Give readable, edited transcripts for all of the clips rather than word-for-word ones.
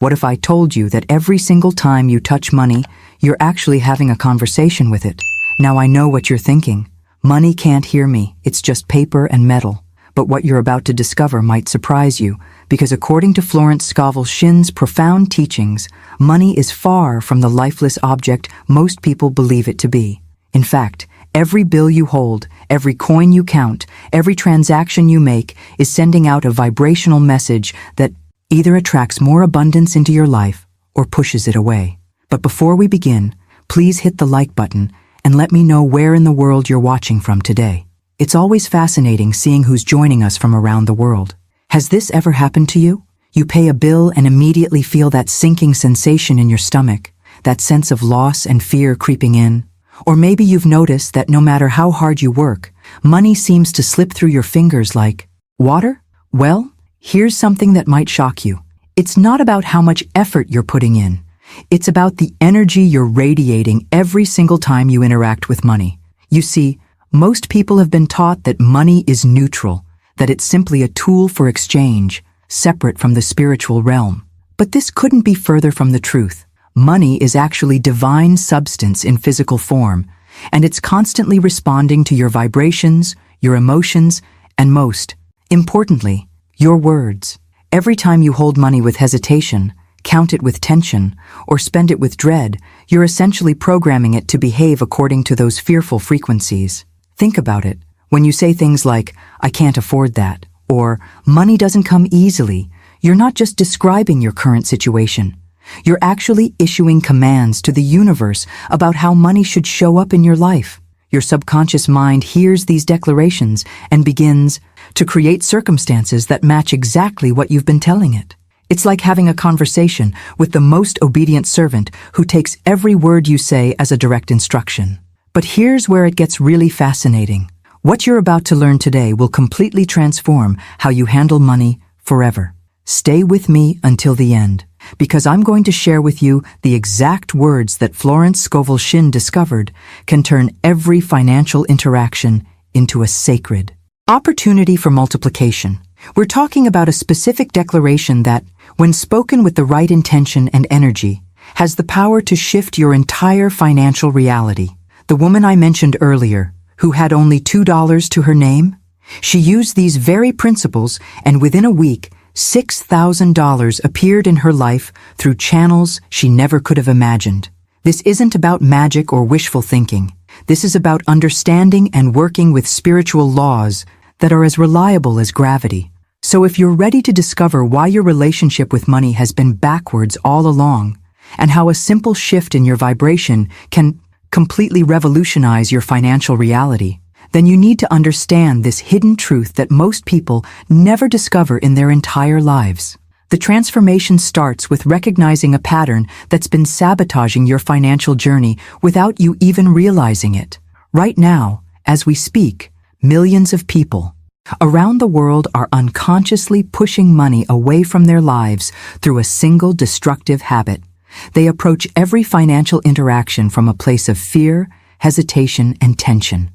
What if I told you that every single time you touch money, you're actually having a conversation with it? Now I know what you're thinking. Money can't hear me, it's just paper and metal. But what you're about to discover might surprise you, because according to Florence SCOVEL SHINN's profound teachings, money is far from the lifeless object most people believe it to be. In fact, every bill you hold, every coin you count, every transaction you make is sending out a vibrational message that either attracts more abundance into your life or pushes it away. But before we begin, please hit the like button and let me know where in the world you're watching from today. It's always fascinating seeing who's joining us from around the world. Has this ever happened to you? You pay a bill and immediately feel that sinking sensation in your stomach, that sense of loss and fear creeping in. Or maybe you've noticed that no matter how hard you work, money seems to slip through your fingers like water? Well, here's something that might shock you. It's not about how much effort you're putting in. It's about the energy you're radiating every single time you interact with money. You see, most people have been taught that money is neutral, that it's simply a tool for exchange, separate from the spiritual realm. But this couldn't be further from the truth. Money is actually divine substance in physical form, and it's constantly responding to your vibrations, your emotions, and most importantly, your words. Every time you hold money with hesitation, count it with tension, or spend it with dread, you're essentially programming it to behave according to those fearful frequencies. Think about it. When you say things like, "I can't afford that," or "money doesn't come easily," you're not just describing your current situation. You're actually issuing commands to the universe about how money should show up in your life. Your subconscious mind hears these declarations and begins to create circumstances that match exactly what you've been telling it. It's like having a conversation with the most obedient servant who takes every word you say as a direct instruction. But here's where it gets really fascinating. What you're about to learn today will completely transform how you handle money forever. Stay with me until the end, because I'm going to share with you the exact words that Florence SCOVEL SHINN discovered can turn every financial interaction into a sacred opportunity for multiplication. We're talking about a specific declaration that, when spoken with the right intention and energy, has the power to shift your entire financial reality. The woman I mentioned earlier, who had only $2 to her name, she used these very principles, and within a week, $6,000 appeared in her life through channels she never could have imagined. This isn't about magic or wishful thinking. This is about understanding and working with spiritual laws that are as reliable as gravity. So if you're ready to discover why your relationship with money has been backwards all along, and how a simple shift in your vibration can completely revolutionize your financial reality, then you need to understand this hidden truth that most people never discover in their entire lives. The transformation starts with recognizing a pattern that's been sabotaging your financial journey without you even realizing it. Right now, as we speak, millions of people around the world are unconsciously pushing money away from their lives through a single destructive habit. They approach every financial interaction from a place of fear, hesitation, and tension.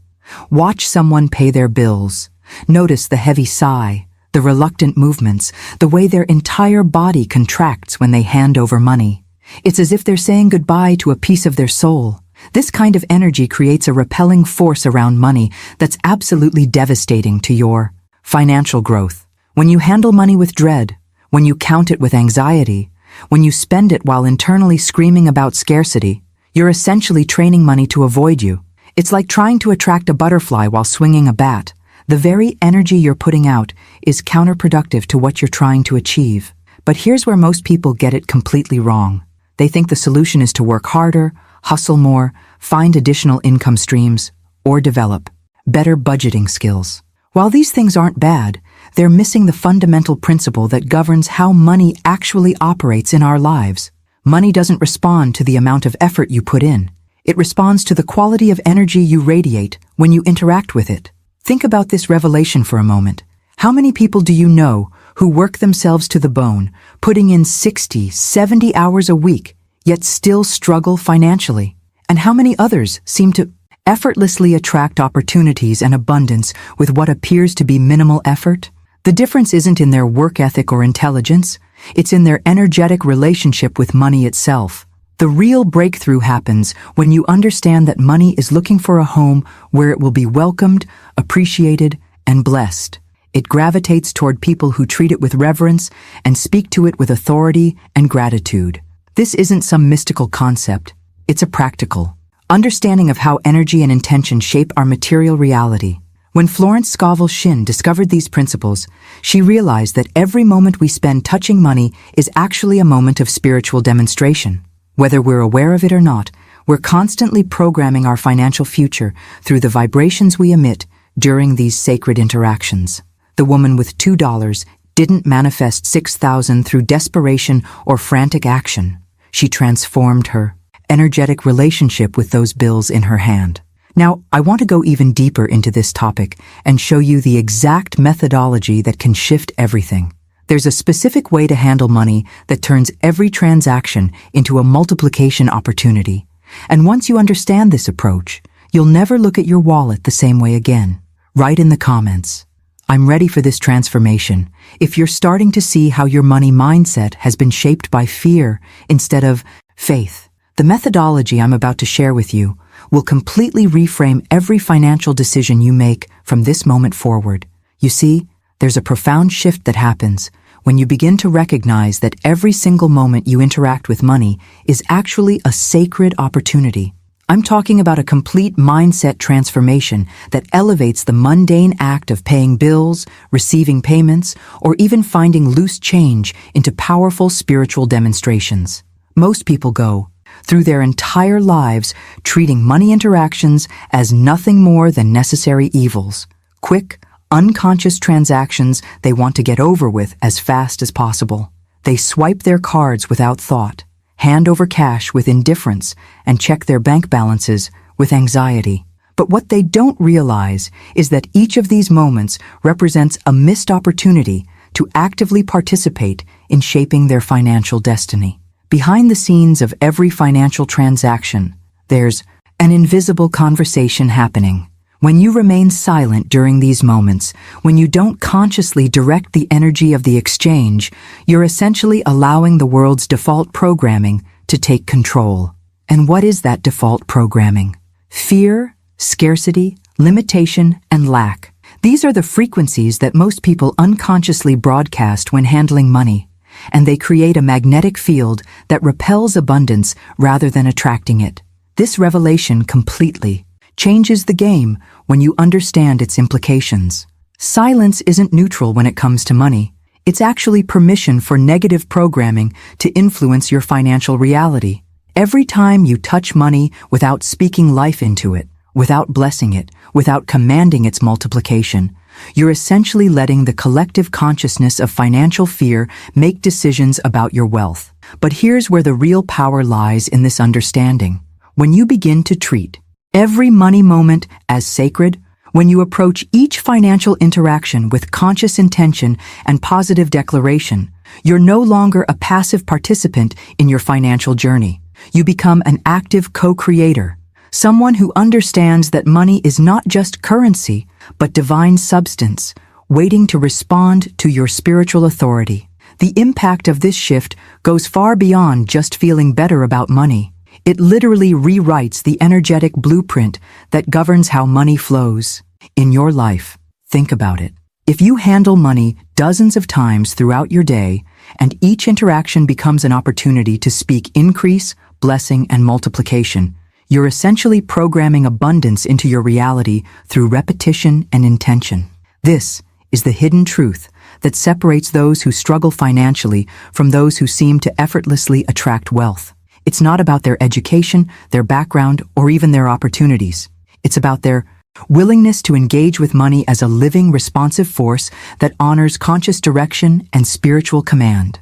Watch someone pay their bills. Notice the heavy sigh, the reluctant movements, the way their entire body contracts when they hand over money. It's as if they're saying goodbye to a piece of their soul. This kind of energy creates a repelling force around money that's absolutely devastating to your financial growth. When you handle money with dread, when you count it with anxiety, when you spend it while internally screaming about scarcity, you're essentially training money to avoid you. It's like trying to attract a butterfly while swinging a bat. The very energy you're putting out is counterproductive to what you're trying to achieve. But here's where most people get it completely wrong. They think the solution is to work harder, hustle more, find additional income streams, or develop better budgeting skills. While these things aren't bad, they're missing the fundamental principle that governs how money actually operates in our lives. Money doesn't respond to the amount of effort you put in. It responds to the quality of energy you radiate when you interact with it. Think about this revelation for a moment. How many people do you know who work themselves to the bone, putting in 60, 70 hours a week, yet still struggle financially? And how many others seem to effortlessly attract opportunities and abundance with what appears to be minimal effort? The difference isn't in their work ethic or intelligence. It's in their energetic relationship with money itself. The real breakthrough happens when you understand that money is looking for a home where it will be welcomed, appreciated, and blessed. It gravitates toward people who treat it with reverence and speak to it with authority and gratitude. This isn't some mystical concept. It's a practical understanding of how energy and intention shape our material reality. When Florence SCOVEL SHINN discovered these principles, she realized that every moment we spend touching money is actually a moment of spiritual demonstration. Whether we're aware of it or not, we're constantly programming our financial future through the vibrations we emit during these sacred interactions. The woman with $2 didn't manifest 6,000 through desperation or frantic action. She transformed her energetic relationship with those bills in her hand. Now, I want to go even deeper into this topic and show you the exact methodology that can shift everything. There's a specific way to handle money that turns every transaction into a multiplication opportunity. And once you understand this approach, you'll never look at your wallet the same way again. Write in the comments, "I'm ready for this transformation," if you're starting to see how your money mindset has been shaped by fear instead of faith. The methodology I'm about to share with you will completely reframe every financial decision you make from this moment forward. You see, there's a profound shift that happens when you begin to recognize that every single moment you interact with money is actually a sacred opportunity. I'm talking about a complete mindset transformation that elevates the mundane act of paying bills, receiving payments, or even finding loose change into powerful spiritual demonstrations. Most people go through their entire lives treating money interactions as nothing more than necessary evils, quick, unconscious transactions they want to get over with as fast as possible. They swipe their cards without thought, hand over cash with indifference, and check their bank balances with anxiety. But what they don't realize is that each of these moments represents a missed opportunity to actively participate in shaping their financial destiny. Behind the scenes of every financial transaction, there's an invisible conversation happening. When you remain silent during these moments, when you don't consciously direct the energy of the exchange, you're essentially allowing the world's default programming to take control. And what is that default programming? Fear, scarcity, limitation, and lack. These are the frequencies that most people unconsciously broadcast when handling money, and they create a magnetic field that repels abundance rather than attracting it. This revelation completely changes the game when you understand its implications. Silence isn't neutral when it comes to money. It's actually permission for negative programming to influence your financial reality. Every time you touch money without speaking life into it, without blessing it, without commanding its multiplication, you're essentially letting the collective consciousness of financial fear make decisions about your wealth. But here's where the real power lies in this understanding. When you begin to treat every money moment as sacred, when you approach each financial interaction with conscious intention and positive declaration, you're no longer a passive participant in your financial journey. You become an active co-creator, someone who understands that money is not just currency, but divine substance, waiting to respond to your spiritual authority. The impact of this shift goes far beyond just feeling better about money. It literally rewrites the energetic blueprint that governs how money flows in your life. Think about it. If you handle money dozens of times throughout your day, and each interaction becomes an opportunity to speak increase, blessing, and multiplication, you're essentially programming abundance into your reality through repetition and intention. This is the hidden truth that separates those who struggle financially from those who seem to effortlessly attract wealth. It's not about their education, their background, or even their opportunities. It's about their willingness to engage with money as a living, responsive force that honors conscious direction and spiritual command.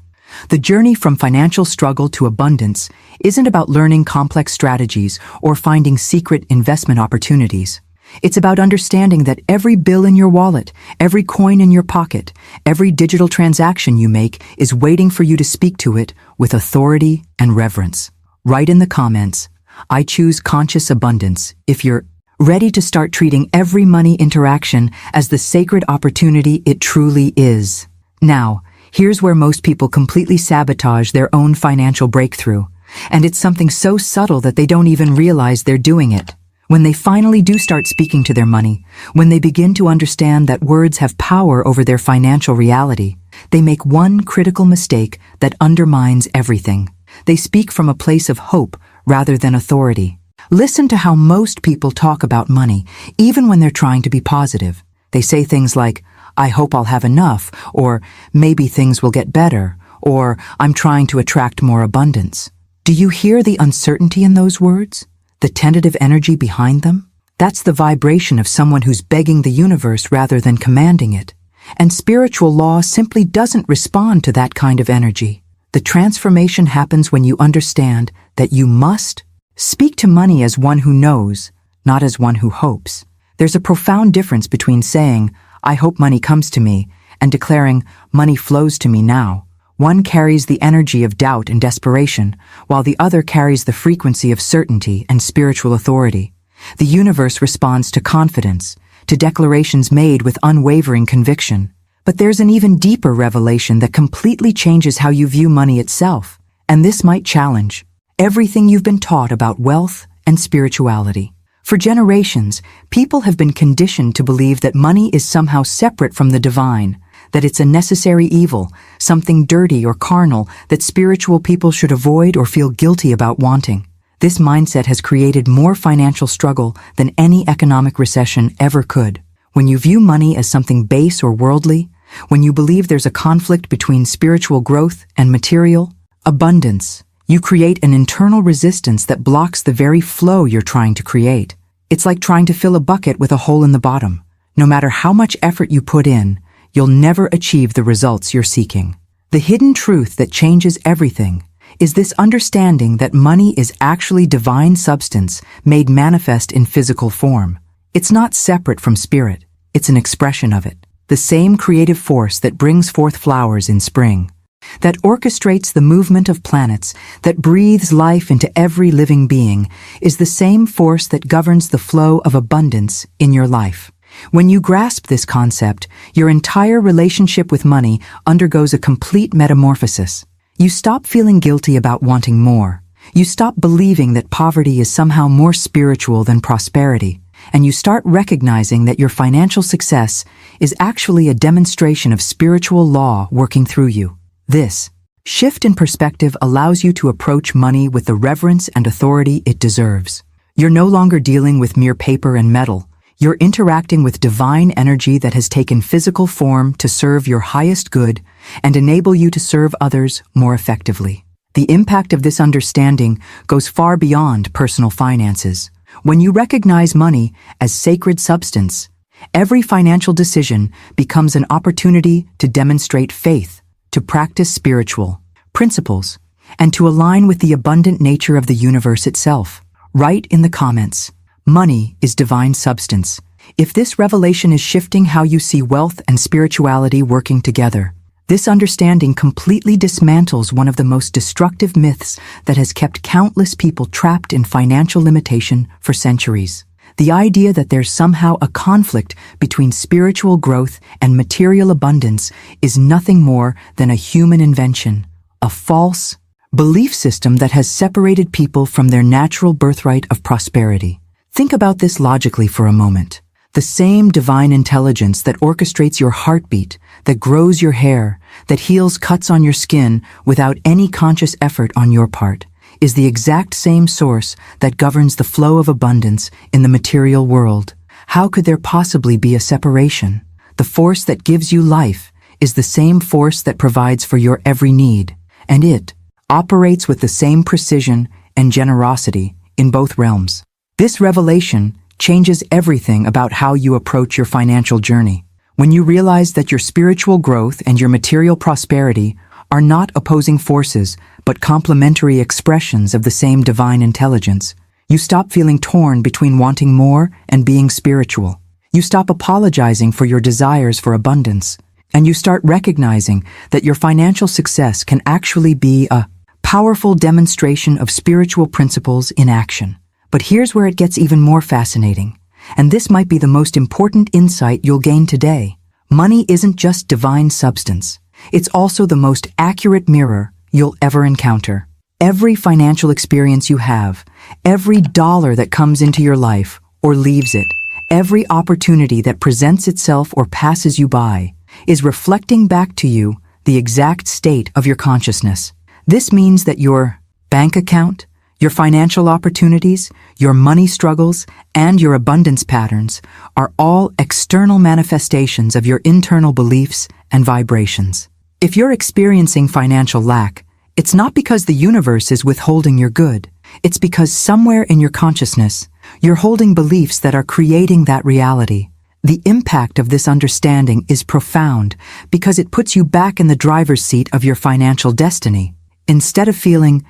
The journey from financial struggle to abundance isn't about learning complex strategies or finding secret investment opportunities. It's about understanding that every bill in your wallet, every coin in your pocket, every digital transaction you make is waiting for you to speak to it with authority and reverence. Write in the comments, "I choose conscious abundance," if you're ready to start treating every money interaction as the sacred opportunity it truly is. Now, Here's where most people completely sabotage their own financial breakthrough. And it's something so subtle that they don't even realize they're doing it. When they finally do start speaking to their money, when they begin to understand that words have power over their financial reality, they make one critical mistake that undermines everything. They speak from a place of hope rather than authority. Listen to how most people talk about money, even when they're trying to be positive. They say things like, "I hope I'll have enough," or "maybe things will get better," or "I'm trying to attract more abundance." Do you hear the uncertainty in those words? The tentative energy behind them? That's the vibration of someone who's begging the universe rather than commanding it. And spiritual law simply doesn't respond to that kind of energy. The transformation happens when you understand that you must speak to money as one who knows, not as one who hopes. There's a profound difference between saying, "I hope money comes to me," and declaring, "Money flows to me now." One carries the energy of doubt and desperation, while the other carries the frequency of certainty and spiritual authority. The universe responds to confidence, to declarations made with unwavering conviction. But there's an even deeper revelation that completely changes how you view money itself, and this might challenge everything you've been taught about wealth and spirituality. For generations, people have been conditioned to believe that money is somehow separate from the divine, that it's a necessary evil, something dirty or carnal that spiritual people should avoid or feel guilty about wanting. This mindset has created more financial struggle than any economic recession ever could. When you view money as something base or worldly, when you believe there's a conflict between spiritual growth and material abundance, you create an internal resistance that blocks the very flow you're trying to create. It's like trying to fill a bucket with a hole in the bottom. No matter how much effort you put in, you'll never achieve the results you're seeking. The hidden truth that changes everything is this understanding that money is actually divine substance made manifest in physical form. It's not separate from spirit, it's an expression of it. The same creative force that brings forth flowers in spring, that orchestrates the movement of planets, that breathes life into every living being, is the same force that governs the flow of abundance in your life. When you grasp this concept, your entire relationship with money undergoes a complete metamorphosis. You stop feeling guilty about wanting more. You stop believing that poverty is somehow more spiritual than prosperity. And you start recognizing that your financial success is actually a demonstration of spiritual law working through you. This shift in perspective allows you to approach money with the reverence and authority it deserves. You're no longer dealing with mere paper and metal. You're interacting with divine energy that has taken physical form to serve your highest good and enable you to serve others more effectively. The impact of this understanding goes far beyond personal finances. When you recognize money as sacred substance, every financial decision becomes an opportunity to demonstrate faith, to practice spiritual principles, and to align with the abundant nature of the universe itself. Write in the comments, "Money is divine substance," if this revelation is shifting how you see wealth and spirituality working together. This understanding completely dismantles one of the most destructive myths that has kept countless people trapped in financial limitation for centuries. The idea that there's somehow a conflict between spiritual growth and material abundance is nothing more than a human invention, a false belief system that has separated people from their natural birthright of prosperity. Think about this logically for a moment. The same divine intelligence that orchestrates your heartbeat, that grows your hair, that heals cuts on your skin without any conscious effort on your part, is the exact same source that governs the flow of abundance in the material world. How could there possibly be a separation? The force that gives you life is the same force that provides for your every need, and it operates with the same precision and generosity in both realms. This revelation changes everything about how you approach your financial journey. When you realize that your spiritual growth and your material prosperity are not opposing forces, but complementary expressions of the same divine intelligence, you stop feeling torn between wanting more and being spiritual. You stop apologizing for your desires for abundance, and you start recognizing that your financial success can actually be a powerful demonstration of spiritual principles in action. But here's where it gets even more fascinating, and this might be the most important insight you'll gain today. Money isn't just divine substance. It's also the most accurate mirror you'll ever encounter. Every financial experience you have, every dollar that comes into your life or leaves it, every opportunity that presents itself or passes you by, is reflecting back to you the exact state of your consciousness. This means that your bank account, your financial opportunities, your money struggles, and your abundance patterns are all external manifestations of your internal beliefs and vibrations. If you're experiencing financial lack, it's not because the universe is withholding your good. It's because somewhere in your consciousness, you're holding beliefs that are creating that reality. The impact of this understanding is profound because it puts you back in the driver's seat of your financial destiny. Instead of feeling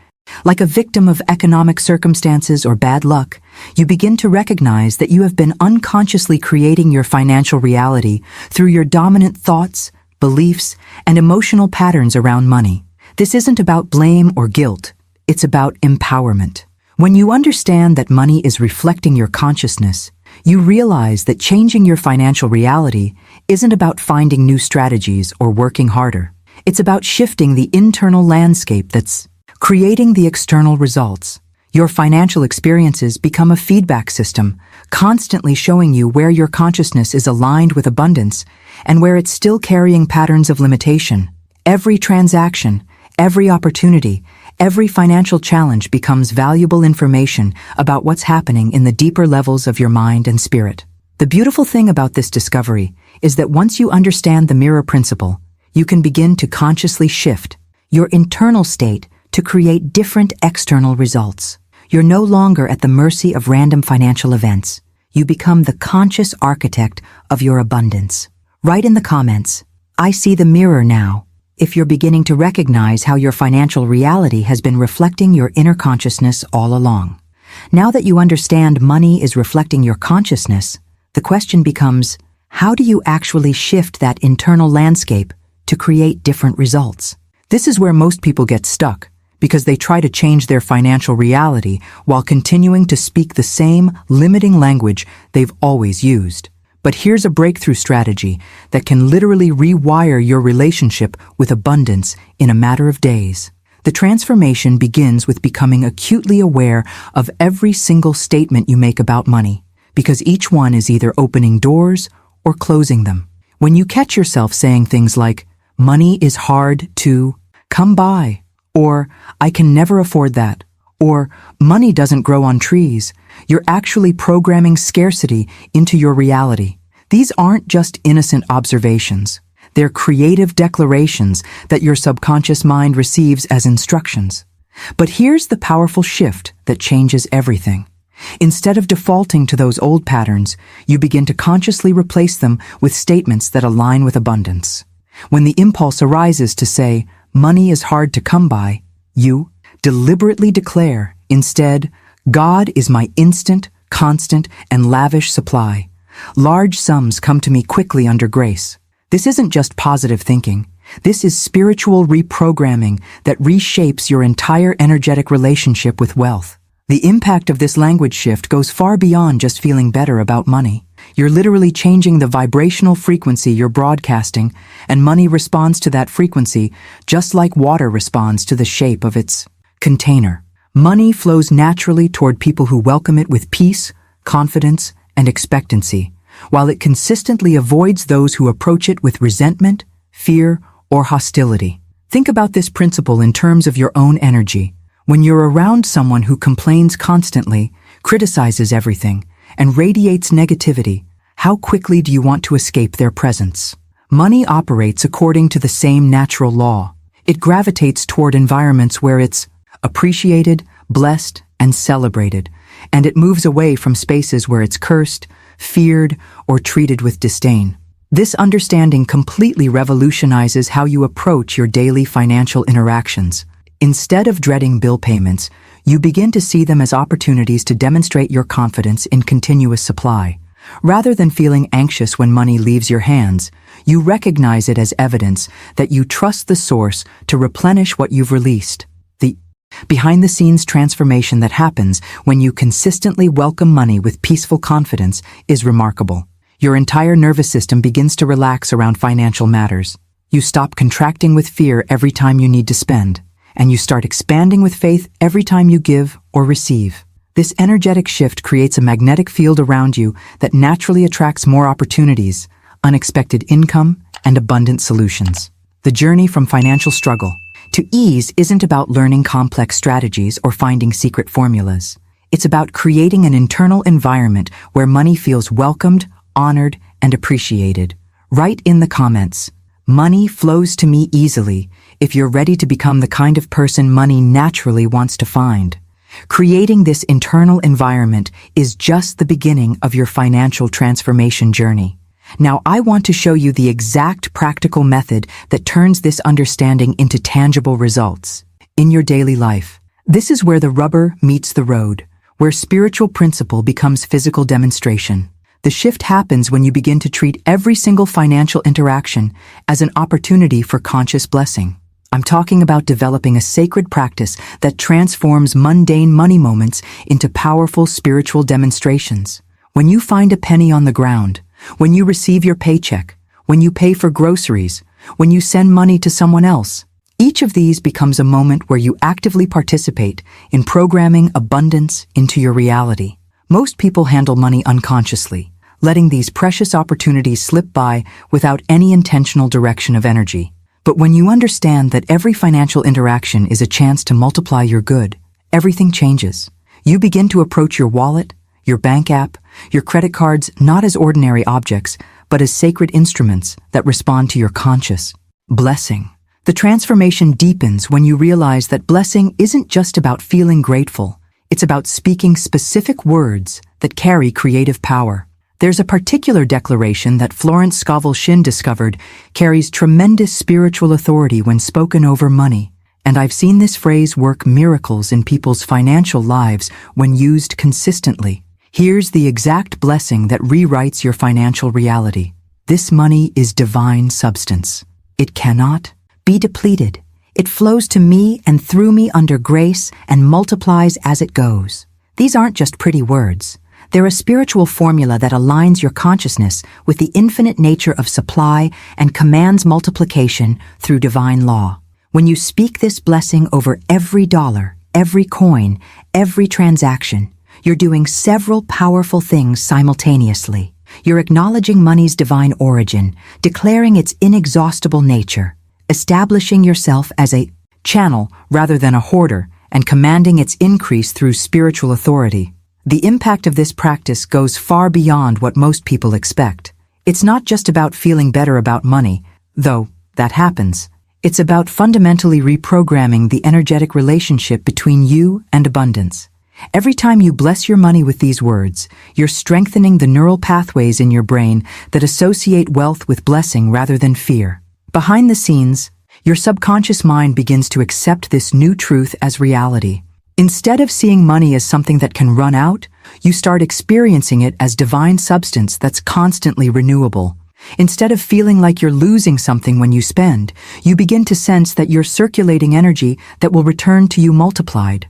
like a victim of economic circumstances or bad luck, you begin to recognize that you have been unconsciously creating your financial reality through your dominant thoughts, beliefs, and emotional patterns around money. This isn't about blame or guilt. It's about empowerment. When you understand that money is reflecting your consciousness, you realize that changing your financial reality isn't about finding new strategies or working harder. It's about shifting the internal landscape that's creating the external results. Your financial experiences become a feedback system, constantly showing you where your consciousness is aligned with abundance and where it's still carrying patterns of limitation. Every transaction, every opportunity, every financial challenge becomes valuable information about what's happening in the deeper levels of your mind and spirit. The beautiful thing about this discovery is that once you understand the mirror principle, you can begin to consciously shift your internal state to create different external results. You're no longer at the mercy of random financial events. You become the conscious architect of your abundance. Write in the comments, "I see the mirror now," if you're beginning to recognize how your financial reality has been reflecting your inner consciousness all along. Now that you understand money is reflecting your consciousness, the question becomes, how do you actually shift that internal landscape to create different results? This is where most people get stuck, because they try to change their financial reality while continuing to speak the same limiting language they've always used. But here's a breakthrough strategy that can literally rewire your relationship with abundance in a matter of days. The transformation begins with becoming acutely aware of every single statement you make about money, because each one is either opening doors or closing them. When you catch yourself saying things like, "Money is hard to come by," or "I can never afford that," or "Money doesn't grow on trees," you're actually programming scarcity into your reality. These aren't just innocent observations. They're creative declarations that your subconscious mind receives as instructions. But here's the powerful shift that changes everything. Instead of defaulting to those old patterns, you begin to consciously replace them with statements that align with abundance. When the impulse arises to say, "Money is hard to come by," you deliberately declare, instead, "God is my instant, constant, and lavish supply. Large sums come to me quickly under grace." This isn't just positive thinking. This is spiritual reprogramming that reshapes your entire energetic relationship with wealth. The impact of this language shift goes far beyond just feeling better about money. You're literally changing the vibrational frequency you're broadcasting, and money responds to that frequency just like water responds to the shape of its container. Money flows naturally toward people who welcome it with peace, confidence, and expectancy, while it consistently avoids those who approach it with resentment, fear, or hostility. Think about this principle in terms of your own energy. When you're around someone who complains constantly, criticizes everything, and radiates negativity, how quickly do you want to escape their presence? Money operates according to the same natural law. It gravitates toward environments where it's appreciated, blessed, and celebrated, and it moves away from spaces where it's cursed, feared, or treated with disdain. This understanding completely revolutionizes how you approach your daily financial interactions. Instead of dreading bill payments, you begin to see them as opportunities to demonstrate your confidence in continuous supply. Rather than feeling anxious when money leaves your hands, you recognize it as evidence that you trust the source to replenish what you've released. The behind-the-scenes transformation that happens when you consistently welcome money with peaceful confidence is remarkable. Your entire nervous system begins to relax around financial matters. You stop contracting with fear every time you need to spend, and you start expanding with faith every time you give or receive. This energetic shift creates a magnetic field around you that naturally attracts more opportunities, unexpected income, and abundant solutions. The journey from financial struggle to ease isn't about learning complex strategies or finding secret formulas. It's about creating an internal environment where money feels welcomed, honored, and appreciated. Write in the comments, "Money flows to me easily," if you're ready to become the kind of person money naturally wants to find. Creating this internal environment is just the beginning of your financial transformation journey. Now, I want to show you the exact practical method that turns this understanding into tangible results in your daily life. This is where the rubber meets the road, where spiritual principle becomes physical demonstration. The shift happens when you begin to treat every single financial interaction as an opportunity for conscious blessing. I'm talking about developing a sacred practice that transforms mundane money moments into powerful spiritual demonstrations. When you find a penny on the ground, when you receive your paycheck, when you pay for groceries, when you send money to someone else, each of these becomes a moment where you actively participate in programming abundance into your reality. Most people handle money unconsciously, letting these precious opportunities slip by without any intentional direction of energy. But when you understand that every financial interaction is a chance to multiply your good, everything changes. You begin to approach your wallet, your bank app, your credit cards not as ordinary objects, but as sacred instruments that respond to your conscious blessing. The transformation deepens when you realize that blessing isn't just about feeling grateful. It's about speaking specific words that carry creative power. There's a particular declaration that Florence SCOVEL SHINN discovered carries tremendous spiritual authority when spoken over money, and I've seen this phrase work miracles in people's financial lives when used consistently. Here's the exact blessing that rewrites your financial reality. This money is divine substance. It cannot be depleted. It flows to me and through me under grace and multiplies as it goes. These aren't just pretty words. They're a spiritual formula that aligns your consciousness with the infinite nature of supply and commands multiplication through divine law. When you speak this blessing over every dollar, every coin, every transaction, you're doing several powerful things simultaneously. You're acknowledging money's divine origin, declaring its inexhaustible nature, establishing yourself as a channel rather than a hoarder, and commanding its increase through spiritual authority. The impact of this practice goes far beyond what most people expect. It's not just about feeling better about money, though that happens. It's about fundamentally reprogramming the energetic relationship between you and abundance. Every time you bless your money with these words, you're strengthening the neural pathways in your brain that associate wealth with blessing rather than fear. Behind the scenes, your subconscious mind begins to accept this new truth as reality. Instead of seeing money as something that can run out, you start experiencing it as divine substance that's constantly renewable. Instead of feeling like you're losing something when you spend, you begin to sense that you're circulating energy that will return to you multiplied.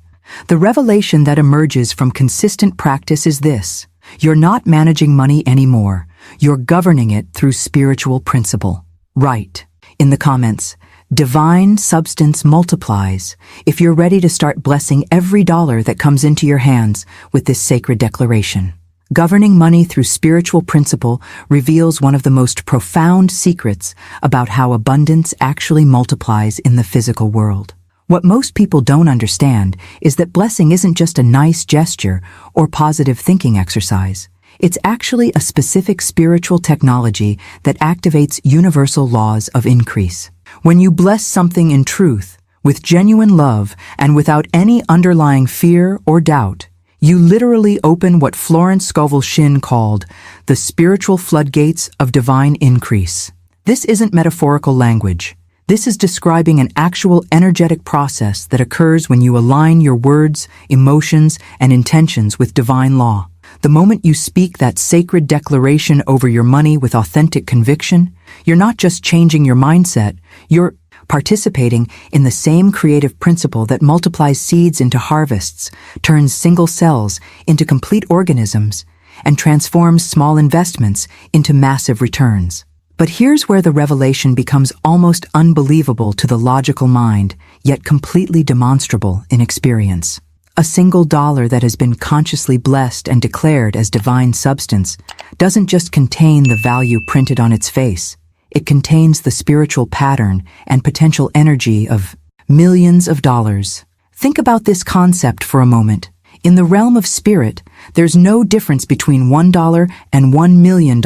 The revelation that emerges from consistent practice is this: you're not managing money anymore. You're governing it through spiritual principle. Write in the comments, "Divine substance multiplies," if you're ready to start blessing every dollar that comes into your hands with this sacred declaration. Governing money through spiritual principle reveals one of the most profound secrets about how abundance actually multiplies in the physical world. What most people don't understand is that blessing isn't just a nice gesture or positive thinking exercise. It's actually a specific spiritual technology that activates universal laws of increase. When you bless something in truth, with genuine love, and without any underlying fear or doubt, you literally open what Florence SCOVEL SHINN called the spiritual floodgates of divine increase. This isn't metaphorical language. This is describing an actual energetic process that occurs when you align your words, emotions, and intentions with divine law. The moment you speak that sacred declaration over your money with authentic conviction, you're not just changing your mindset, you're participating in the same creative principle that multiplies seeds into harvests, turns single cells into complete organisms, and transforms small investments into massive returns. But here's where the revelation becomes almost unbelievable to the logical mind, yet completely demonstrable in experience. A single dollar that has been consciously blessed and declared as divine substance doesn't just contain the value printed on its face. It contains the spiritual pattern and potential energy of millions of dollars. Think about this concept for a moment. In the realm of spirit, there's no difference between $1 and $1 million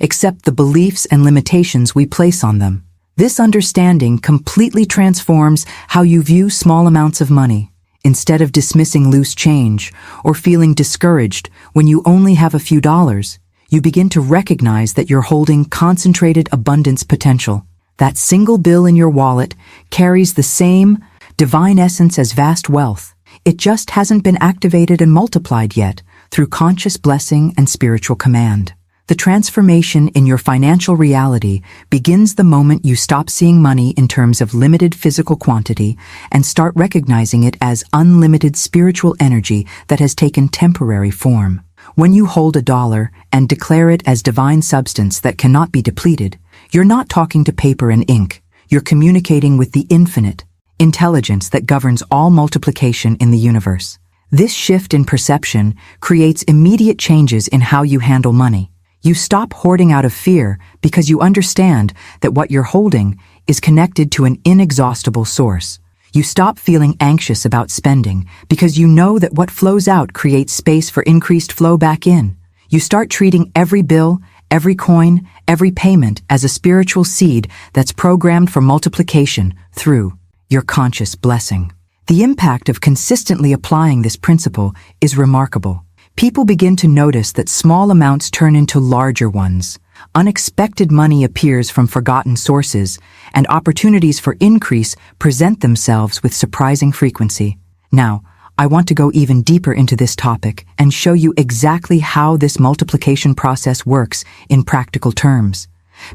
except the beliefs and limitations we place on them. This understanding completely transforms how you view small amounts of money. Instead of dismissing loose change or feeling discouraged when you only have a few dollars, you begin to recognize that you're holding concentrated abundance potential. That single bill in your wallet carries the same divine essence as vast wealth. It just hasn't been activated and multiplied yet through conscious blessing and spiritual command. The transformation in your financial reality begins the moment you stop seeing money in terms of limited physical quantity and start recognizing it as unlimited spiritual energy that has taken temporary form. When you hold a dollar and declare it as divine substance that cannot be depleted, you're not talking to paper and ink. You're communicating with the infinite intelligence that governs all multiplication in the universe. This shift in perception creates immediate changes in how you handle money. You stop hoarding out of fear because you understand that what you're holding is connected to an inexhaustible source. You stop feeling anxious about spending because you know that what flows out creates space for increased flow back in. You start treating every bill, every coin, every payment as a spiritual seed that's programmed for multiplication through your conscious blessing. The impact of consistently applying this principle is remarkable. People begin to notice that small amounts turn into larger ones. Unexpected money appears from forgotten sources, and opportunities for increase present themselves with surprising frequency. Now, I want to go even deeper into this topic and show you exactly how this multiplication process works in practical terms.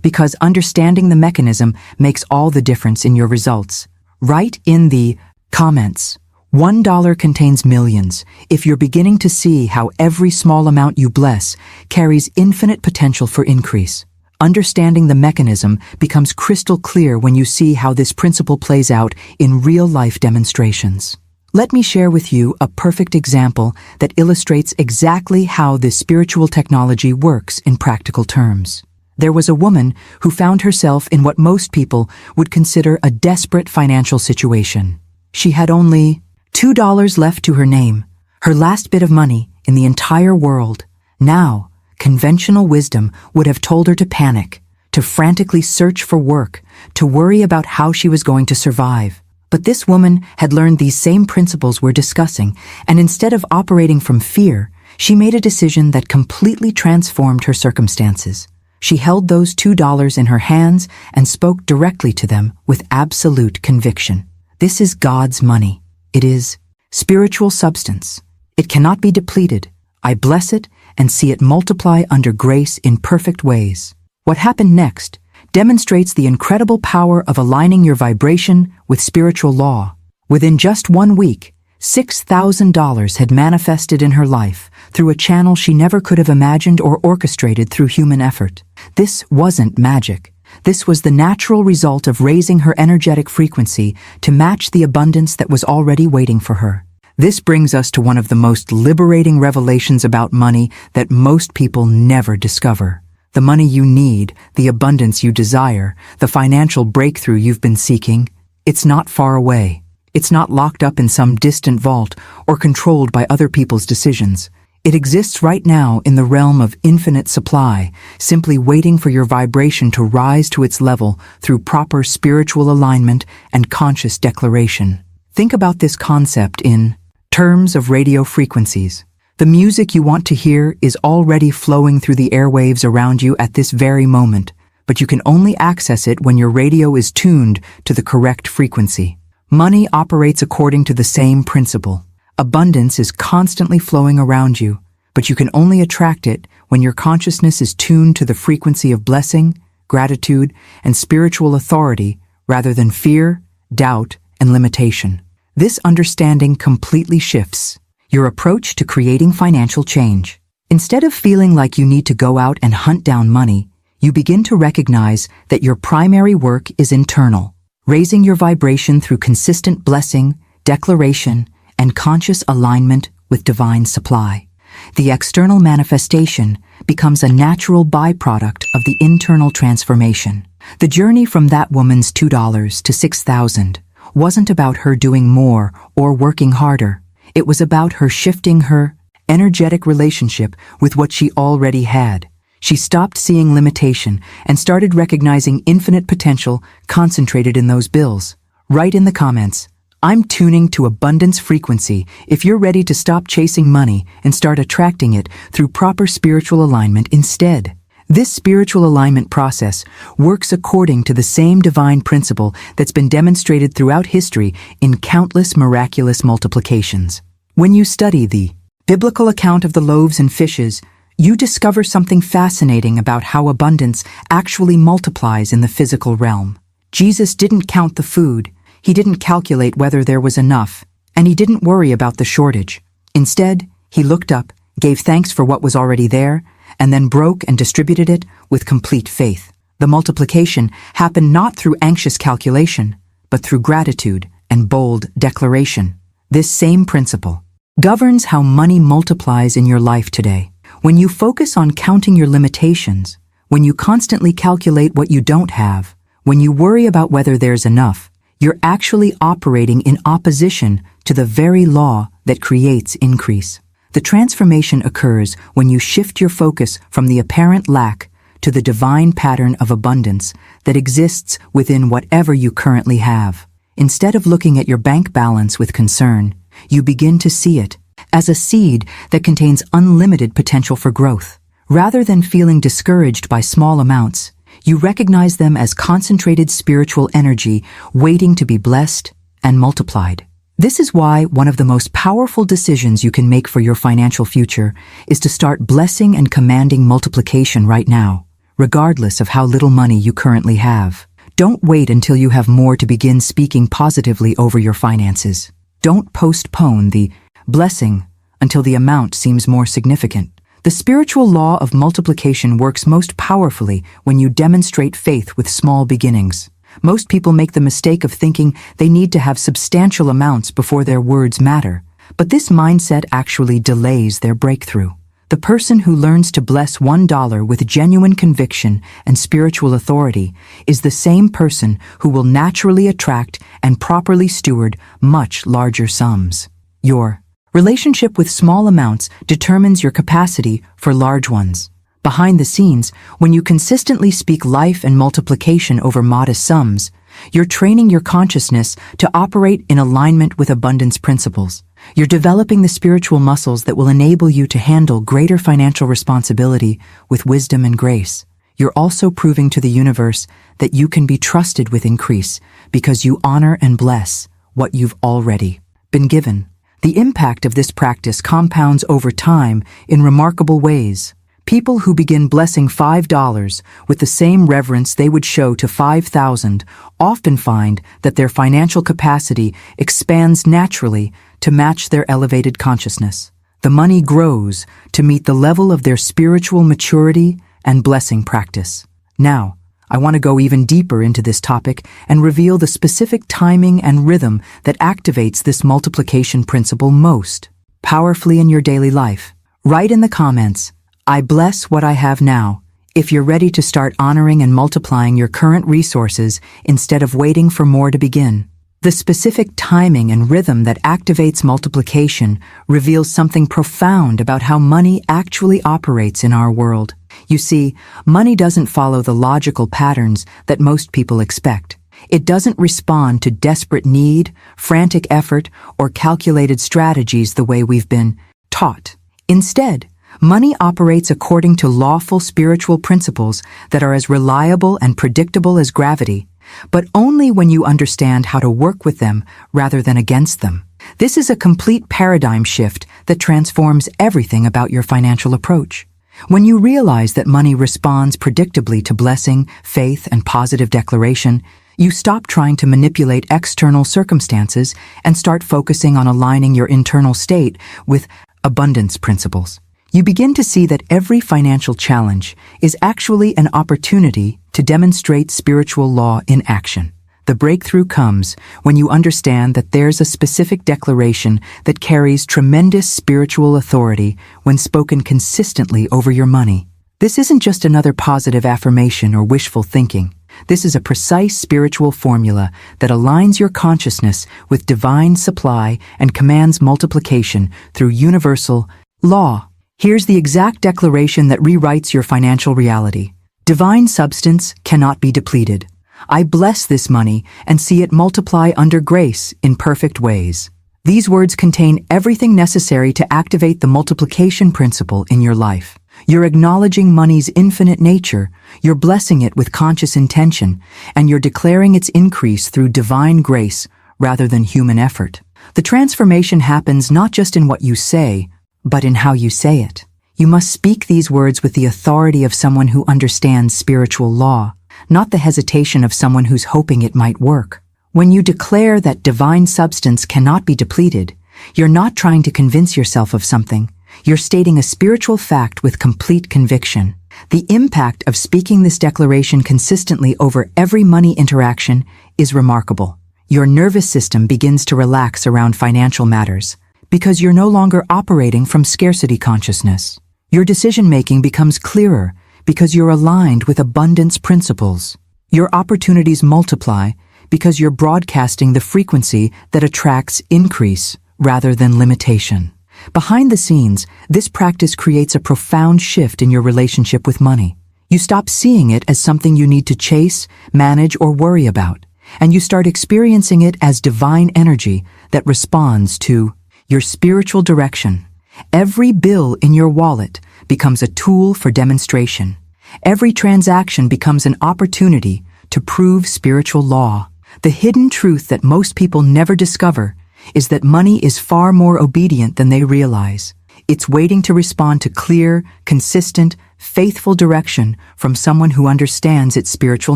Because understanding the mechanism makes all the difference in your results. Write in the comments, $1 contains millions. If you're beginning to see how every small amount you bless carries infinite potential for increase. Understanding the mechanism becomes crystal clear when you see how this principle plays out in real-life demonstrations. Let me share with you a perfect example that illustrates exactly how this spiritual technology works in practical terms. There was a woman who found herself in what most people would consider a desperate financial situation. She had only $2 left to her name, her last bit of money in the entire world. Now, conventional wisdom would have told her to panic, to frantically search for work, to worry about how she was going to survive. But this woman had learned these same principles we're discussing, and instead of operating from fear, she made a decision that completely transformed her circumstances. She held those $2 in her hands and spoke directly to them with absolute conviction. This is God's money. It is spiritual substance. It cannot be depleted. I bless it and see it multiply under grace in perfect ways. What happened next demonstrates the incredible power of aligning your vibration with spiritual law. Within just 1 week, $6,000 had manifested in her life through a channel she never could have imagined or orchestrated through human effort. This wasn't magic. This was the natural result of raising her energetic frequency to match the abundance that was already waiting for her. This brings us to one of the most liberating revelations about money that most people never discover. The money you need, the abundance you desire, the financial breakthrough you've been seeking, it's not far away. It's not locked up in some distant vault or controlled by other people's decisions. It exists right now in the realm of infinite supply, simply waiting for your vibration to rise to its level through proper spiritual alignment and conscious declaration. Think about this concept in terms of radio frequencies. The music you want to hear is already flowing through the airwaves around you at this very moment, but you can only access it when your radio is tuned to the correct frequency. Money operates according to the same principle. Abundance is constantly flowing around you, but you can only attract it when your consciousness is tuned to the frequency of blessing, gratitude, and spiritual authority rather than fear, doubt, and limitation. This understanding completely shifts your approach to creating financial change. Instead of feeling like you need to go out and hunt down money, you begin to recognize that your primary work is internal, raising your vibration through consistent blessing, declaration, and conscious alignment with divine supply. The external manifestation becomes a natural byproduct of the internal transformation. The journey from that woman's $2 to $6,000 wasn't about her doing more or working harder. It was about her shifting her energetic relationship with what she already had. She stopped seeing limitation and started recognizing infinite potential concentrated in those bills. Write in the comments, "I'm tuning to abundance frequency," if you're ready to stop chasing money and start attracting it through proper spiritual alignment instead. This spiritual alignment process works according to the same divine principle that's been demonstrated throughout history in countless miraculous multiplications. When you study the biblical account of the loaves and fishes, you discover something fascinating about how abundance actually multiplies in the physical realm. Jesus didn't count the food, he didn't calculate whether there was enough, and he didn't worry about the shortage. Instead, he looked up, gave thanks for what was already there, and then broke and distributed it with complete faith. The multiplication happened not through anxious calculation, but through gratitude and bold declaration. This same principle governs how money multiplies in your life today. When you focus on counting your limitations, when you constantly calculate what you don't have, when you worry about whether there's enough, you're actually operating in opposition to the very law that creates increase. The transformation occurs when you shift your focus from the apparent lack to the divine pattern of abundance that exists within whatever you currently have. Instead of looking at your bank balance with concern, you begin to see it as a seed that contains unlimited potential for growth. Rather than feeling discouraged by small amounts, you recognize them as concentrated spiritual energy waiting to be blessed and multiplied. This is why one of the most powerful decisions you can make for your financial future is to start blessing and commanding multiplication right now, regardless of how little money you currently have. Don't wait until you have more to begin speaking positively over your finances. Don't postpone the blessing until the amount seems more significant. The spiritual law of multiplication works most powerfully when you demonstrate faith with small beginnings. Most people make the mistake of thinking they need to have substantial amounts before their words matter, but this mindset actually delays their breakthrough. The person who learns to bless $1 with genuine conviction and spiritual authority is the same person who will naturally attract and properly steward much larger sums. Your relationship with small amounts determines your capacity for large ones. Behind the scenes, when you consistently speak life and multiplication over modest sums, you're training your consciousness to operate in alignment with abundance principles. You're developing the spiritual muscles that will enable you to handle greater financial responsibility with wisdom and grace. You're also proving to the universe that you can be trusted with increase because you honor and bless what you've already been given. The impact of this practice compounds over time in remarkable ways. People who begin blessing $5 with the same reverence they would show to $5,000 often find that their financial capacity expands naturally to match their elevated consciousness. The money grows to meet the level of their spiritual maturity and blessing practice. Now, I want to go even deeper into this topic and reveal the specific timing and rhythm that activates this multiplication principle most powerfully in your daily life. Write in the comments, "I bless what I have now," if you're ready to start honoring and multiplying your current resources instead of waiting for more to begin. The specific timing and rhythm that activates multiplication reveals something profound about how money actually operates in our world. You see, money doesn't follow the logical patterns that most people expect. It doesn't respond to desperate need, frantic effort, or calculated strategies the way we've been taught. Instead, money operates according to lawful spiritual principles that are as reliable and predictable as gravity, but only when you understand how to work with them rather than against them. This is a complete paradigm shift that transforms everything about your financial approach. When you realize that money responds predictably to blessing, faith, and positive declaration, you stop trying to manipulate external circumstances and start focusing on aligning your internal state with abundance principles. You begin to see that every financial challenge is actually an opportunity to demonstrate spiritual law in action. The breakthrough comes when you understand that there's a specific declaration that carries tremendous spiritual authority when spoken consistently over your money. This isn't just another positive affirmation or wishful thinking. This is a precise spiritual formula that aligns your consciousness with divine supply and commands multiplication through universal law. Here's the exact declaration that rewrites your financial reality. Divine substance cannot be depleted. I bless this money and see it multiply under grace in perfect ways. These words contain everything necessary to activate the multiplication principle in your life. You're acknowledging money's infinite nature, you're blessing it with conscious intention, and you're declaring its increase through divine grace rather than human effort. The transformation happens not just in what you say, but in how you say it. You must speak these words with the authority of someone who understands spiritual law, not the hesitation of someone who's hoping it might work. When you declare that divine substance cannot be depleted, you're not trying to convince yourself of something. You're stating a spiritual fact with complete conviction. The impact of speaking this declaration consistently over every money interaction is remarkable. Your nervous system begins to relax around financial matters because you're no longer operating from scarcity consciousness. Your decision-making becomes clearer because you're aligned with abundance principles. Your opportunities multiply because you're broadcasting the frequency that attracts increase rather than limitation. Behind the scenes, this practice creates a profound shift in your relationship with money. You stop seeing it as something you need to chase, manage, or worry about, and you start experiencing it as divine energy that responds to your spiritual direction. Every bill in your wallet becomes a tool for demonstration. Every transaction becomes an opportunity to prove spiritual law. The hidden truth that most people never discover is that money is far more obedient than they realize. It's waiting to respond to clear, consistent, faithful direction from someone who understands its spiritual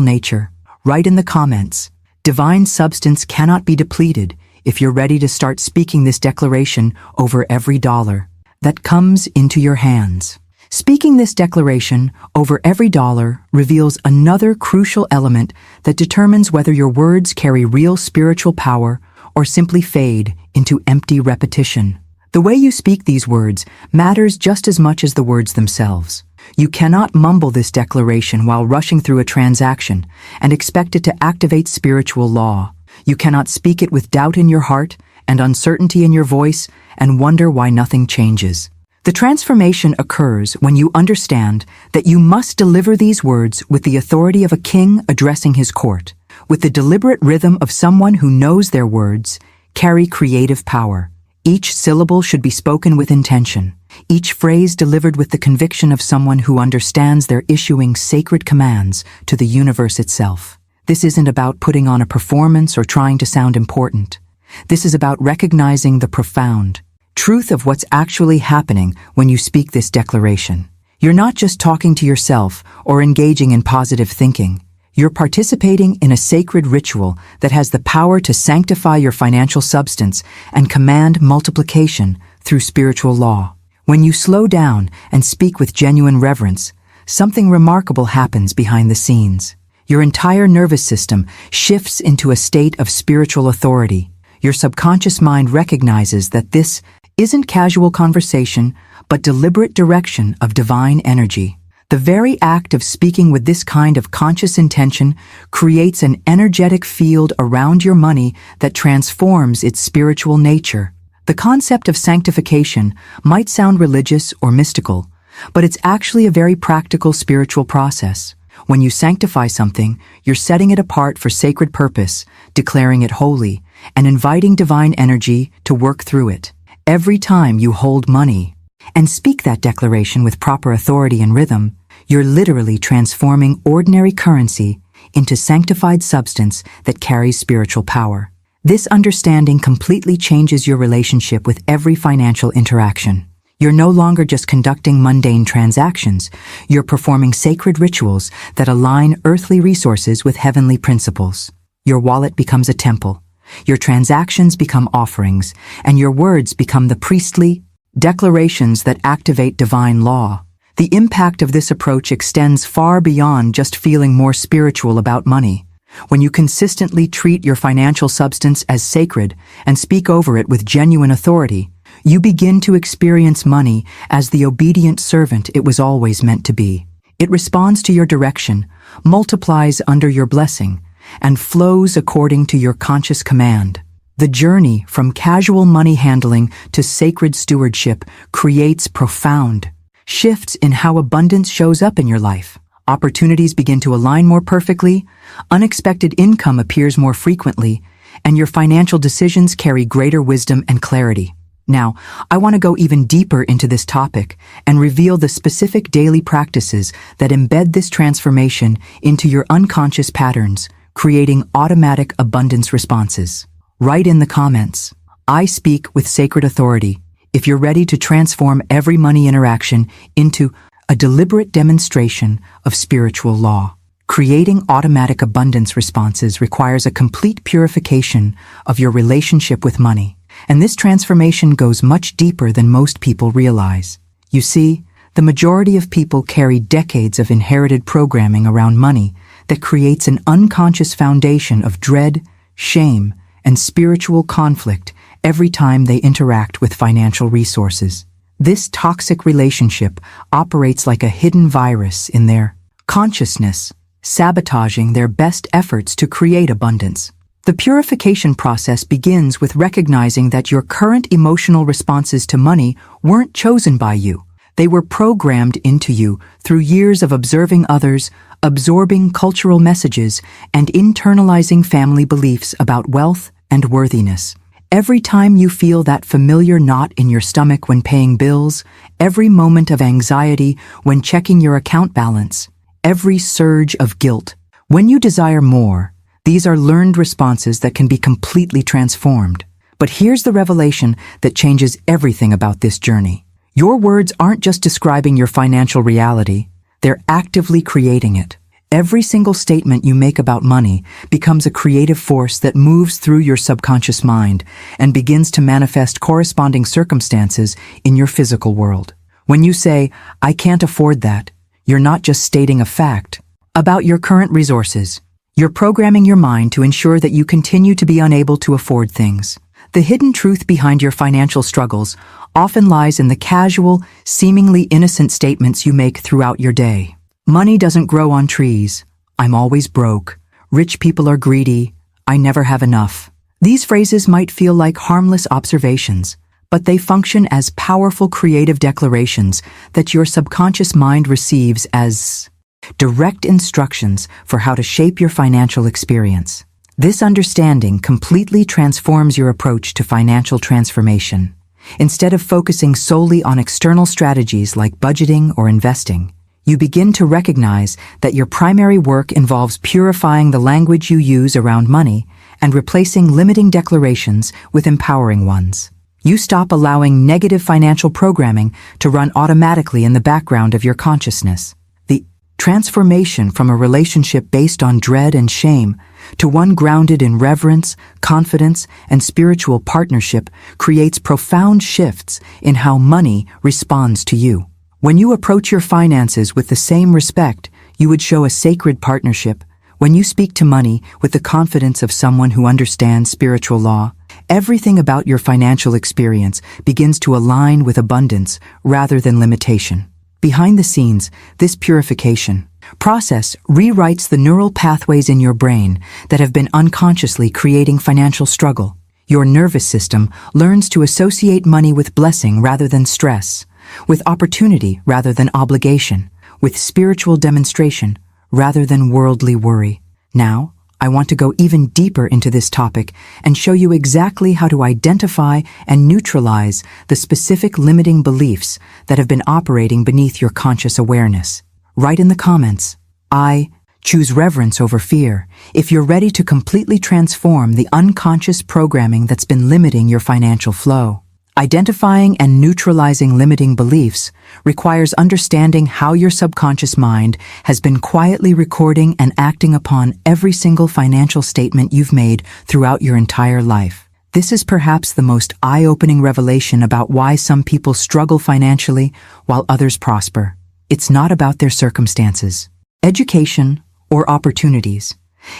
nature. Write in the comments, divine substance cannot be depleted, if you're ready to start speaking this declaration over every dollar that comes into your hands. Speaking this declaration over every dollar reveals another crucial element that determines whether your words carry real spiritual power or simply fade into empty repetition. The way you speak these words matters just as much as the words themselves. You cannot mumble this declaration while rushing through a transaction and expect it to activate spiritual law. You cannot speak it with doubt in your heart and uncertainty in your voice and wonder why nothing changes. The transformation occurs when you understand that you must deliver these words with the authority of a king addressing his court, with the deliberate rhythm of someone who knows their words carry creative power. Each syllable should be spoken with intention, each phrase delivered with the conviction of someone who understands they're issuing sacred commands to the universe itself. This isn't about putting on a performance or trying to sound important. This is about recognizing the profound truth of what's actually happening when you speak this declaration. You're not just talking to yourself or engaging in positive thinking. You're participating in a sacred ritual that has the power to sanctify your financial substance and command multiplication through spiritual law. When you slow down and speak with genuine reverence, something remarkable happens behind the scenes. Your entire nervous system shifts into a state of spiritual authority. Your subconscious mind recognizes that this isn't casual conversation, but deliberate direction of divine energy. The very act of speaking with this kind of conscious intention creates an energetic field around your money that transforms its spiritual nature. The concept of sanctification might sound religious or mystical, but it's actually a very practical spiritual process. When you sanctify something, you're setting it apart for sacred purpose, declaring it holy, and inviting divine energy to work through it. Every time you hold money and speak that declaration with proper authority and rhythm, you're literally transforming ordinary currency into sanctified substance that carries spiritual power. This understanding completely changes your relationship with every financial interaction. You're no longer just conducting mundane transactions, you're performing sacred rituals that align earthly resources with heavenly principles. Your wallet becomes a temple, your transactions become offerings, and your words become the priestly declarations that activate divine law. The impact of this approach extends far beyond just feeling more spiritual about money. When you consistently treat your financial substance as sacred and speak over it with genuine authority, you begin to experience money as the obedient servant it was always meant to be. It responds to your direction, multiplies under your blessing, and flows according to your conscious command. The journey from casual money handling to sacred stewardship creates profound shifts in how abundance shows up in your life. Opportunities begin to align more perfectly, unexpected income appears more frequently, and your financial decisions carry greater wisdom and clarity. Now, I want to go even deeper into this topic and reveal the specific daily practices that embed this transformation into your unconscious patterns, creating automatic abundance responses. Write in the comments, "I speak with sacred authority," if you're ready to transform every money interaction into a deliberate demonstration of spiritual law. Creating automatic abundance responses requires a complete purification of your relationship with money, and this transformation goes much deeper than most people realize. You see, the majority of people carry decades of inherited programming around money that creates an unconscious foundation of dread, shame, and spiritual conflict every time they interact with financial resources. This toxic relationship operates like a hidden virus in their consciousness, sabotaging their best efforts to create abundance. The purification process begins with recognizing that your current emotional responses to money weren't chosen by you. They were programmed into you through years of observing others, absorbing cultural messages, and internalizing family beliefs about wealth and worthiness. Every time you feel that familiar knot in your stomach when paying bills, every moment of anxiety when checking your account balance, every surge of guilt, when you desire more, these are learned responses that can be completely transformed. But here's the revelation that changes everything about this journey. Your words aren't just describing your financial reality, they're actively creating it. Every single statement you make about money becomes a creative force that moves through your subconscious mind and begins to manifest corresponding circumstances in your physical world. When you say, "I can't afford that," you're not just stating a fact about your current resources. You're programming your mind to ensure that you continue to be unable to afford things. The hidden truth behind your financial struggles often lies in the casual, seemingly innocent statements you make throughout your day. Money doesn't grow on trees. I'm always broke. Rich people are greedy. I never have enough. These phrases might feel like harmless observations, but they function as powerful creative declarations that your subconscious mind receives as direct instructions for how to shape your financial experience. This understanding completely transforms your approach to financial transformation. Instead of focusing solely on external strategies like budgeting or investing, you begin to recognize that your primary work involves purifying the language you use around money and replacing limiting declarations with empowering ones. You stop allowing negative financial programming to run automatically in the background of your consciousness. The transformation from a relationship based on dread and shame to one grounded in reverence, confidence, and spiritual partnership creates profound shifts in how money responds to you. When you approach your finances with the same respect you would show a sacred partnership, when you speak to money with the confidence of someone who understands spiritual law, everything about your financial experience begins to align with abundance rather than limitation. Behind the scenes, this purification process rewrites the neural pathways in your brain that have been unconsciously creating financial struggle. Your nervous system learns to associate money with blessing rather than stress, with opportunity rather than obligation, with spiritual demonstration rather than worldly worry. Now, I want to go even deeper into this topic and show you exactly how to identify and neutralize the specific limiting beliefs that have been operating beneath your conscious awareness. Write in the comments, "I choose reverence over fear," if you're ready to completely transform the unconscious programming that's been limiting your financial flow. Identifying and neutralizing limiting beliefs requires understanding how your subconscious mind has been quietly recording and acting upon every single financial statement you've made throughout your entire life. This is perhaps the most eye-opening revelation about why some people struggle financially while others prosper. It's not about their circumstances, education, or opportunities.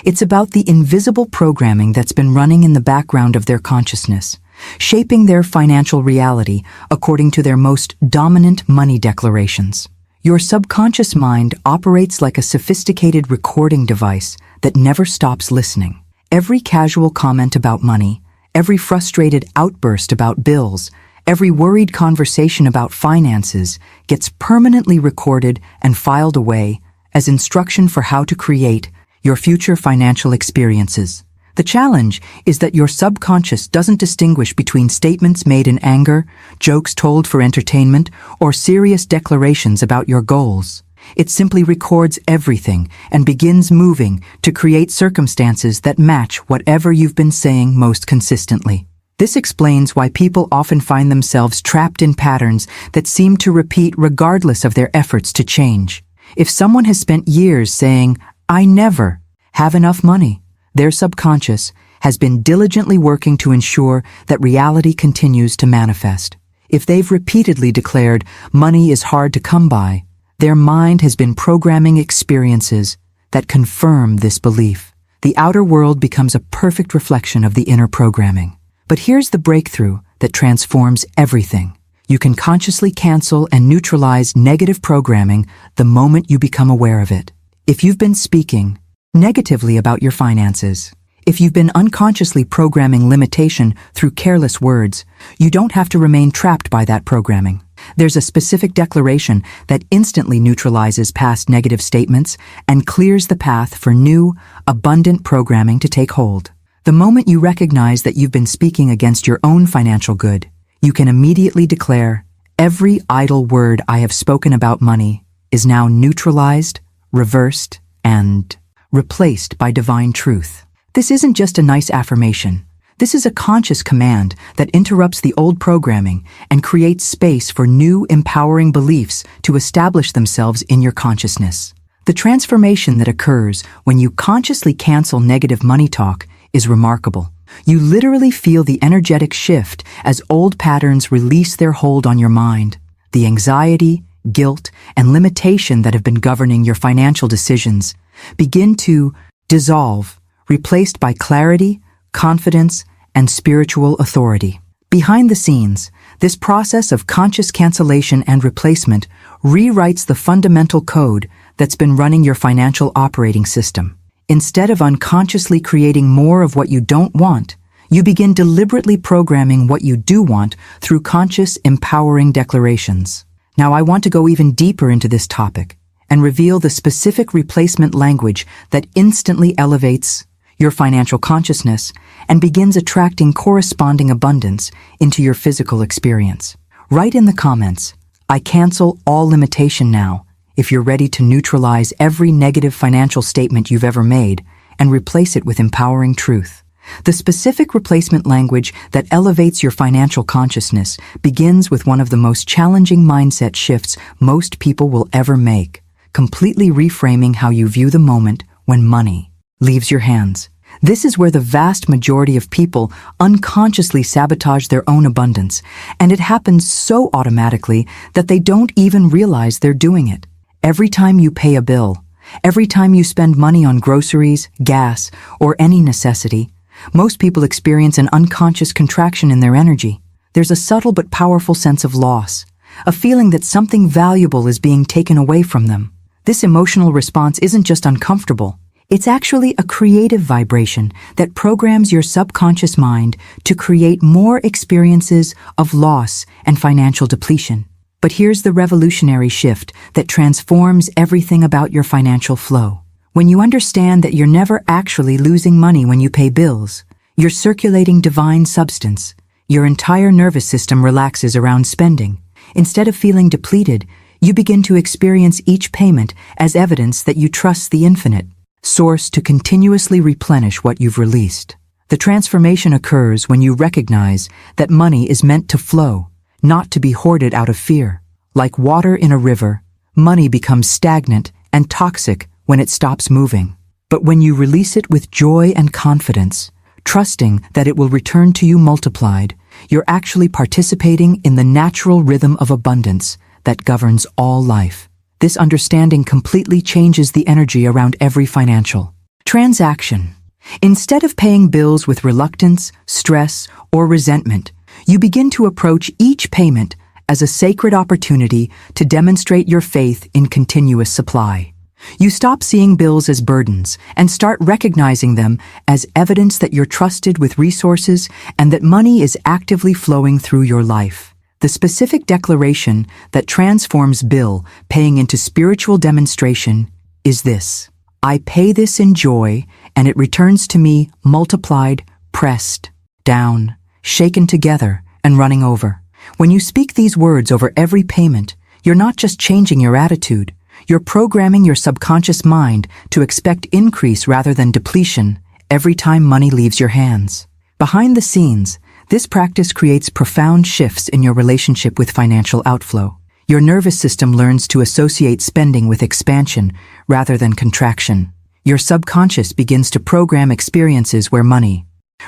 It's about the invisible programming that's been running in the background of their consciousness, shaping their financial reality according to their most dominant money declarations. Your subconscious mind operates like a sophisticated recording device that never stops listening. Every casual comment about money, every frustrated outburst about bills, every worried conversation about finances gets permanently recorded and filed away as instruction for how to create your future financial experiences. The challenge is that your subconscious doesn't distinguish between statements made in anger, jokes told for entertainment, or serious declarations about your goals. It simply records everything and begins moving to create circumstances that match whatever you've been saying most consistently. This explains why people often find themselves trapped in patterns that seem to repeat regardless of their efforts to change. If someone has spent years saying, "I never have enough money," their subconscious has been diligently working to ensure that reality continues to manifest. If they've repeatedly declared money is hard to come by, their mind has been programming experiences that confirm this belief. The outer world becomes a perfect reflection of the inner programming. But here's the breakthrough that transforms everything. You can consciously cancel and neutralize negative programming the moment you become aware of it. If you've been speaking negatively about your finances, if you've been unconsciously programming limitation through careless words, you don't have to remain trapped by that programming. There's a specific declaration that instantly neutralizes past negative statements and clears the path for new, abundant programming to take hold. The moment you recognize that you've been speaking against your own financial good, you can immediately declare, "Every idle word I have spoken about money is now neutralized, reversed, and replaced by divine truth." This isn't just a nice affirmation. This is a conscious command that interrupts the old programming and creates space for new, empowering beliefs to establish themselves in your consciousness. The transformation that occurs when you consciously cancel negative money talk is remarkable. You literally feel the energetic shift as old patterns release their hold on your mind. The anxiety, guilt, and limitation that have been governing your financial decisions begin to dissolve, replaced by clarity, confidence, and spiritual authority. Behind the scenes, this process of conscious cancellation and replacement rewrites the fundamental code that's been running your financial operating system. Instead of unconsciously creating more of what you don't want, you begin deliberately programming what you do want through conscious, empowering declarations. Now, I want to go even deeper into this topic and reveal the specific replacement language that instantly elevates your financial consciousness and begins attracting corresponding abundance into your physical experience. Write in the comments, "I cancel all limitation now," if you're ready to neutralize every negative financial statement you've ever made and replace it with empowering truth. The specific replacement language that elevates your financial consciousness begins with one of the most challenging mindset shifts most people will ever make, completely reframing how you view the moment when money leaves your hands. This is where the vast majority of people unconsciously sabotage their own abundance, and it happens so automatically that they don't even realize they're doing it. Every time you pay a bill, every time you spend money on groceries, gas, or any necessity, most people experience an unconscious contraction in their energy. There's a subtle but powerful sense of loss, a feeling that something valuable is being taken away from them. This emotional response isn't just uncomfortable. It's actually a creative vibration that programs your subconscious mind to create more experiences of loss and financial depletion. But here's the revolutionary shift that transforms everything about your financial flow. When you understand that you're never actually losing money when you pay bills, you're circulating divine substance. Your entire nervous system relaxes around spending. Instead of feeling depleted, you begin to experience each payment as evidence that you trust the infinite source to continuously replenish what you've released. The transformation occurs when you recognize that money is meant to flow, not to be hoarded out of fear. Like water in a river, money becomes stagnant and toxic when it stops moving. But when you release it with joy and confidence, trusting that it will return to you multiplied, you're actually participating in the natural rhythm of abundance that governs all life. This understanding completely changes the energy around every financial transaction. Instead of paying bills with reluctance, stress, or resentment, you begin to approach each payment as a sacred opportunity to demonstrate your faith in continuous supply. You stop seeing bills as burdens and start recognizing them as evidence that you're trusted with resources and that money is actively flowing through your life. The specific declaration that transforms bill paying into spiritual demonstration is this: I pay this in joy, and it returns to me multiplied, pressed down, shaken together, and running over. When you speak these words over every payment, you're not just changing your attitude, you're programming your subconscious mind to expect increase rather than depletion every time money leaves your hands. Behind the scenes, this practice creates profound shifts in your relationship with financial outflow. Your nervous system learns to associate spending with expansion rather than contraction. Your subconscious begins to program experiences where money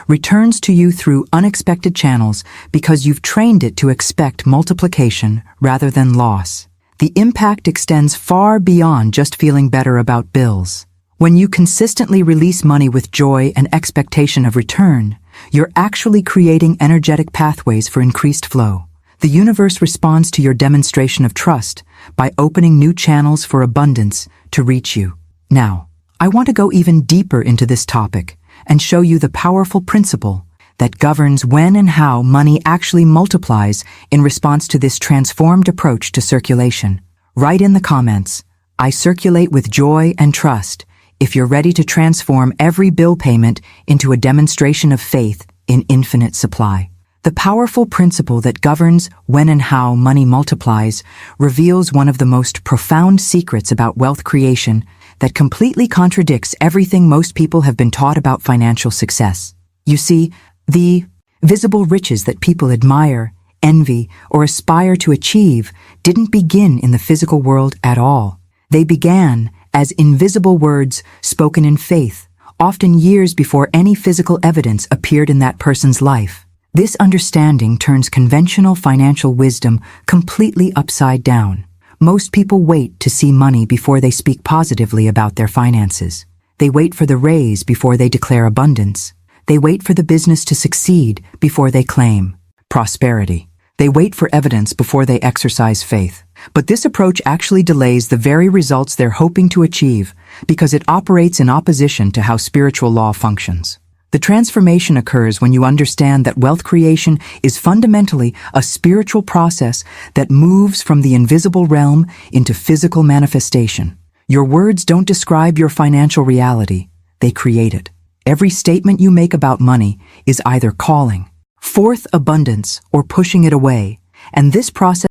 returns to you through unexpected channels because you've trained it to expect multiplication rather than loss. The impact extends far beyond just feeling better about bills. When you consistently release money with joy and expectation of return, you're actually creating energetic pathways for increased flow. The universe responds to your demonstration of trust by opening new channels for abundance to reach you. Now, I want to go even deeper into this topic and show you the powerful principle that governs when and how money actually multiplies in response to this transformed approach to circulation. Write in the comments, I circulate with joy and trust, if you're ready to transform every bill payment into a demonstration of faith in infinite supply. The powerful principle that governs when and how money multiplies reveals one of the most profound secrets about wealth creation that completely contradicts everything most people have been taught about financial success. You see, the visible riches that people admire, envy, or aspire to achieve didn't begin in the physical world at all. They began as invisible words spoken in faith, often years before any physical evidence appeared in that person's life. This understanding turns conventional financial wisdom completely upside down. Most people wait to see money before they speak positively about their finances. They wait for the raise before they declare abundance. They wait for the business to succeed before they claim prosperity. They wait for evidence before they exercise faith. But this approach actually delays the very results they're hoping to achieve because it operates in opposition to how spiritual law functions. The transformation occurs when you understand that wealth creation is fundamentally a spiritual process that moves from the invisible realm into physical manifestation. Your words don't describe your financial reality, they create it. Every statement you make about money is either calling forth abundance or pushing it away, and this process